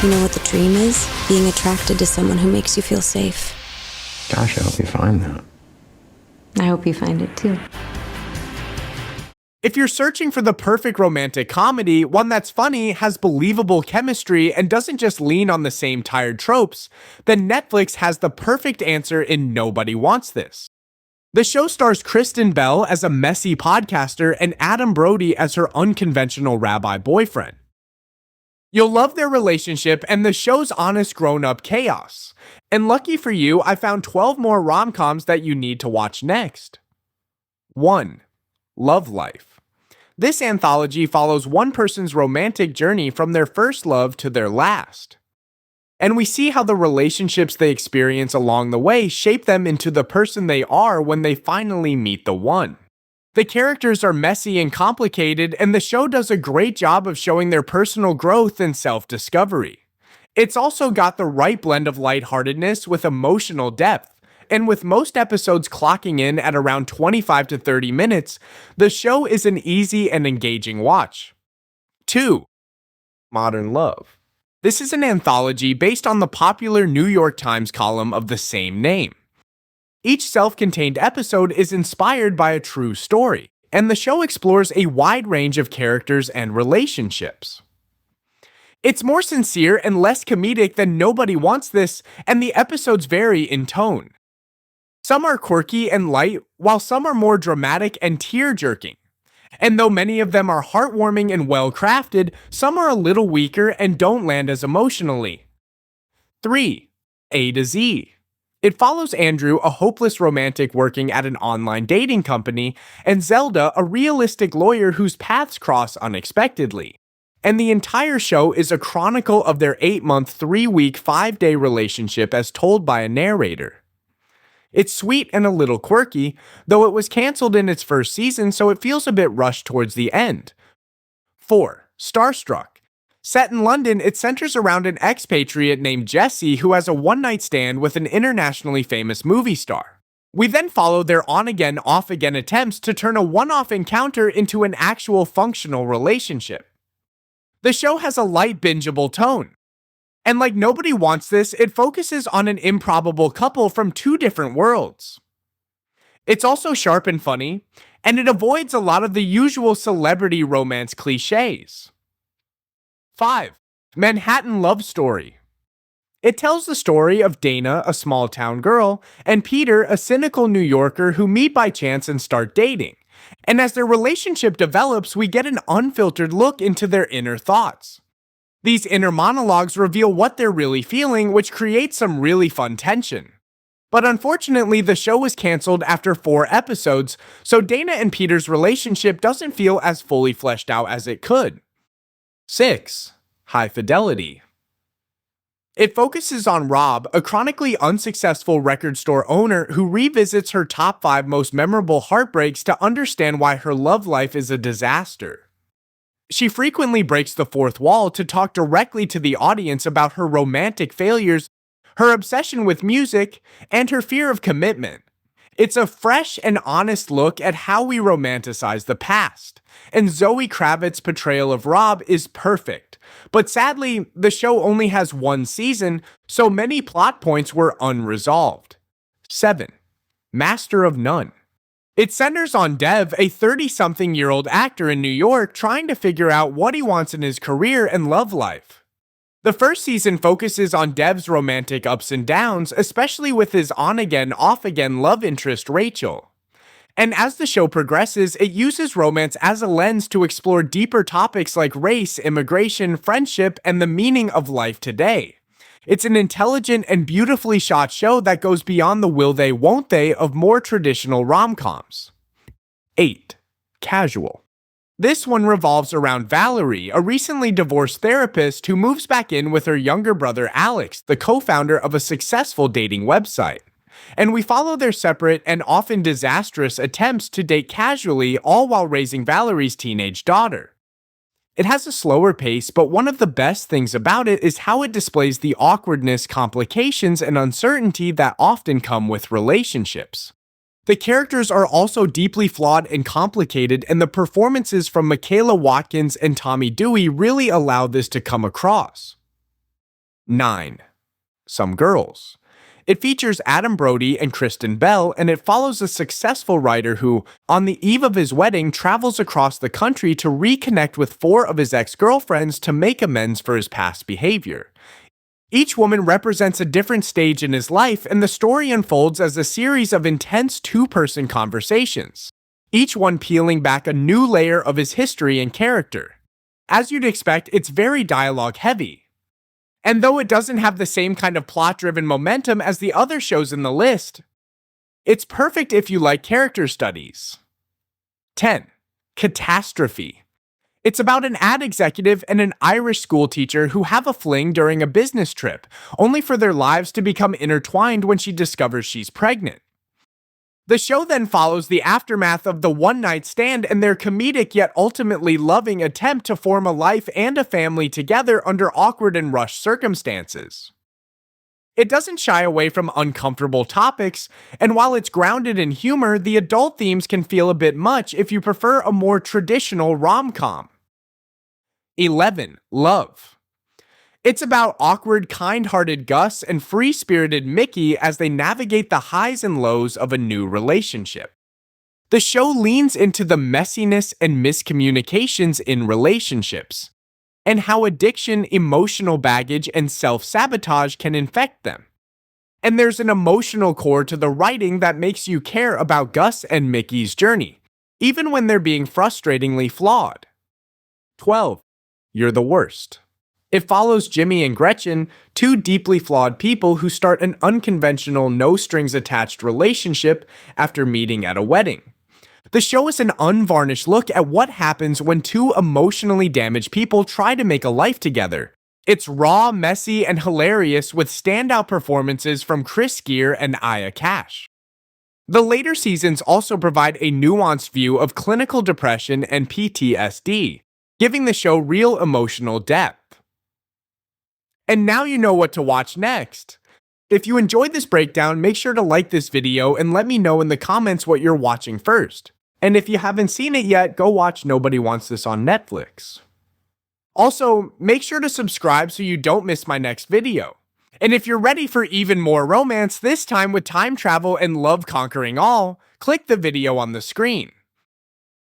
You know what the dream is? Being attracted to someone who makes you feel safe. Gosh, I hope you find that. I hope you find it too. If you're searching for the perfect romantic comedy, one that's funny, has believable chemistry, and doesn't just lean on the same tired tropes, then Netflix has the perfect answer in Nobody Wants This. The show stars Kristen Bell as a messy podcaster and Adam Brody as her unconventional rabbi boyfriend. You'll love their relationship and the show's honest grown-up chaos. And lucky for you, I found 12 more rom-coms that you need to watch next. 1. Love Life. This anthology follows one person's romantic journey from their first love to their last. And we see how the relationships they experience along the way shape them into the person they are when they finally meet the one. The characters are messy and complicated, and the show does a great job of showing their personal growth and self-discovery. It's also got the right blend of lightheartedness with emotional depth. And with most episodes clocking in at around 25 to 30 minutes, the show is an easy and engaging watch. 2. Modern Love. This is an anthology based on the popular New York Times column of the same name. Each self-contained episode is inspired by a true story, and the show explores a wide range of characters and relationships. It's more sincere and less comedic than Nobody Wants This, and the episodes vary in tone. Some are quirky and light, while some are more dramatic and tear-jerking. And though many of them are heartwarming and well-crafted, some are a little weaker and don't land as emotionally. 3. A to Z. It follows Andrew, a hopeless romantic working at an online dating company, and Zelda, a realistic lawyer whose paths cross unexpectedly. And the entire show is a chronicle of their 8-month, 3-week, 5-day relationship as told by a narrator. It's sweet and a little quirky, though it was canceled in its first season, so it feels a bit rushed towards the end. 4. Starstruck. Set in London, it centers around an expatriate named Jesse who has a one-night stand with an internationally famous movie star. We then follow their on-again, off-again attempts to turn a one-off encounter into an actual functional relationship. The show has a light, bingeable tone. And like Nobody Wants This, it focuses on an improbable couple from two different worlds. It's also sharp and funny, and it avoids a lot of the usual celebrity romance cliches. 5. Manhattan Love Story. It tells the story of Dana, a small-town girl, and Peter, a cynical New Yorker who meet by chance and start dating. And as their relationship develops, we get an unfiltered look into their inner thoughts. These inner monologues reveal what they're really feeling, which creates some really fun tension. But unfortunately, the show was canceled after 4 episodes, so Dana and Peter's relationship doesn't feel as fully fleshed out as it could. 6. High Fidelity. It focuses on Rob, a chronically unsuccessful record store owner who revisits her top 5 most memorable heartbreaks to understand why her love life is a disaster. She frequently breaks the fourth wall to talk directly to the audience about her romantic failures, her obsession with music, and her fear of commitment. It's a fresh and honest look at how we romanticize the past, and Zoe Kravitz's portrayal of Rob is perfect. But sadly, the show only has 1 season, so many plot points were unresolved. 7. Master of None. It centers on Dev, a 30-something-year-old actor in New York trying to figure out what he wants in his career and love life. The first season focuses on Dev's romantic ups and downs, especially with his on-again, off-again love interest Rachel. And as the show progresses, it uses romance as a lens to explore deeper topics like race, immigration, friendship, and the meaning of life today. It's an intelligent and beautifully shot show that goes beyond the will they, won't they of more traditional rom-coms. 8. Casual. This one revolves around Valerie, a recently divorced therapist who moves back in with her younger brother Alex, the co-founder of a successful dating website. And we follow their separate and often disastrous attempts to date casually, all while raising Valerie's teenage daughter. It has a slower pace, but one of the best things about it is how it displays the awkwardness, complications, and uncertainty that often come with relationships. The characters are also deeply flawed and complicated, and the performances from Michaela Watkins and Tommy Dewey really allow this to come across. 9. Some Girls. It features Adam Brody and Kristen Bell, and it follows a successful writer who, on the eve of his wedding, travels across the country to reconnect with 4 of his ex-girlfriends to make amends for his past behavior. Each woman represents a different stage in his life, and the story unfolds as a series of intense two-person conversations, each one peeling back a new layer of his history and character. As you'd expect, it's very dialogue-heavy. And though it doesn't have the same kind of plot-driven momentum as the other shows in the list, it's perfect if you like character studies. 10. Catastrophe. It's about an ad executive and an Irish schoolteacher who have a fling during a business trip, only for their lives to become intertwined when she discovers she's pregnant. The show then follows the aftermath of the one-night stand and their comedic yet ultimately loving attempt to form a life and a family together under awkward and rushed circumstances. It doesn't shy away from uncomfortable topics, and while it's grounded in humor, the adult themes can feel a bit much if you prefer a more traditional rom-com. 11. Love. It's about awkward, kind-hearted Gus and free-spirited Mickey as they navigate the highs and lows of a new relationship. The show leans into the messiness and miscommunications in relationships, and how addiction, emotional baggage, and self-sabotage can infect them. And there's an emotional core to the writing that makes you care about Gus and Mickey's journey, even when they're being frustratingly flawed. 12. You're the Worst. It follows Jimmy and Gretchen, 2 deeply flawed people who start an unconventional, no-strings-attached relationship after meeting at a wedding. The show is an unvarnished look at what happens when 2 emotionally damaged people try to make a life together. It's raw, messy, and hilarious with standout performances from Chris Gere and Aya Cash. The later seasons also provide a nuanced view of clinical depression and PTSD, giving the show real emotional depth. And now you know what to watch next. If you enjoyed this breakdown, make sure to like this video and let me know in the comments what you're watching first. And if you haven't seen it yet, go watch Nobody Wants This on Netflix. Also, make sure to subscribe so you don't miss my next video. And if you're ready for even more romance, this time with time travel and love conquering all, click the video on the screen.